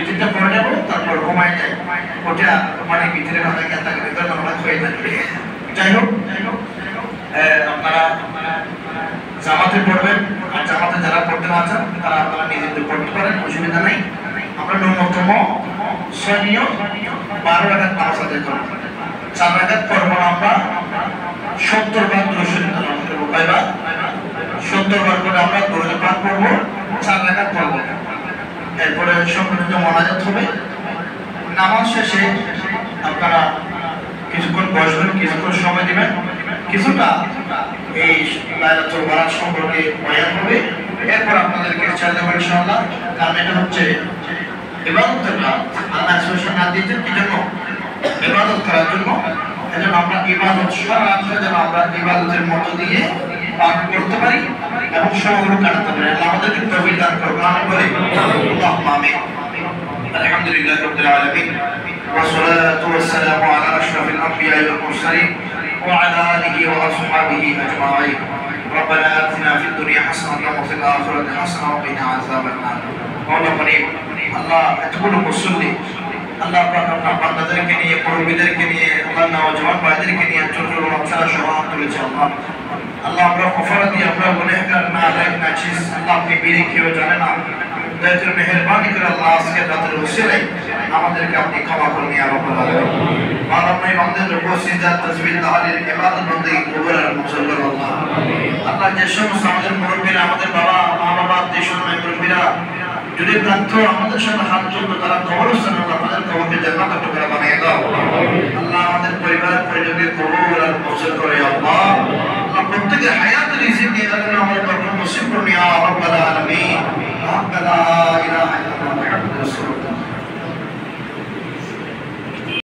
ভিতরটা পড়ে যাবো, তারপর ঘুমায় যায়, ওটা মানে ভিতরে মাথায় গিয়ে থাকে, ভিতরে মাথা হয়ে থাকে। যাই হোক, আপনারা জামাতে পড়বেন, আর জামাতে যারা পড়তে না চান তারা আপনারা নিজেদের পড়তে পারেন, অসুবিধা নাই। আমরা ন্যূনতম 6 নিয়ম 12 রাকাত নামাজ আদায় করব। 4 রাকাত পড়ব আমরা 70 বার দুরূদ শরীফ তেলাওয়াত করব। কয়বার? 70 বার করে আমরা দুরূদ পাক পড়ব, 4 রাকাত পড়ব। এরপরে সম্পূর্ণ মোনাজাত হবে। নামাজ শেষে আপনারা কিছুক্ষণ বসবেন, কিছুক্ষণ সময় দিবেন, কিছুটা এই লাইলাতুল বারাত সম্পর্কে বয়ান হবে। এরপর আপনাদেরকে ছেড়ে দেবো ইনশাআল্লাহ। কারণ এটা হচ্ছে ইবাদতের কাজ। আল্লাহ সুবহানাহু না দিয়েছেন কি জন্য? ইবাদত করার জন্য। এজন্য আমরা ইবাদত সারা রাত্রে যেন আমরা ইবাদতের মধ্য দিয়ে পাঠ করতে পারি এবং সময়গুলো কাটাতে পারি। আল্লাহ আমাদেরকে তৌফিক দান করুন। আমি বলি আল্লাহুম্মা আমিন। আলহামদুলিল্লাহি রাব্বিল আলামিন ওয়া সলাতু ওয়াস সালামু আলা আশরাফিল আমবিয়া ওয়াল মুরসালিন ওয়া আলা আলিহি ওয়া আসহাবিহি আজমাইন। ربنا آتنا في الدنيا حسنة وفي الآخرة حسنة وقنا عذاب النار। مولا করিম, আল্লাহ এতগুলো মুসল্লি, আল্লাহ আপনার বান্দাদেরকে নিয়ে, মুরব্বিদেরকে নিয়ে, আল্লাহ নওজওয়ান ভাইদেরকে নিয়ে ছোট ছোট বাচ্চারা সহ তুলেছে আল্লাহ। আল্লাহ আমরা অপরাধী, আমরা গুনাহগার, নালায়েক, নাচিস, আল্লাহ আপনি বিড়ি খেয়েও জানেন না। দয়া করে মেহেরবানি করে আল্লাহ আজকে রাতের ওসিলায় আমাদেরকে আপনি ক্ষমা করুন ইয়া রাব্বাল আলামিন। আল্লাহ আপনি আমাদের রুকু সিজদা তাসবিহ তাহলিল ইবাদত বন্দেগী কবুল আর মঞ্জুর করুন আল্লাহ। আল্লাহ যে সমস্ত আমাদের মুরব্বিরা, আমাদের বাবা মা বাবা দেশের মুরব্বিরা যদি প্রান্ত আমাদের সাথে হাত তুলতো, তারা কবরস্থান, আল্লাহ তাদের কবরকে জান্নাতের টুকরা বানিয়ে দাও। আল্লাহ আমাদের পরিবার পরিজনকে কবুল আর মঞ্জুর করে আল্লাহ। আল্লাহ প্রত্যেকের হায়াতের রিজিক দিয়ে আমাদের বরকত নসিব করুন ইয়া রাব্বাল আলামিন। লা ইলাহা ইল্লাল্লাহ।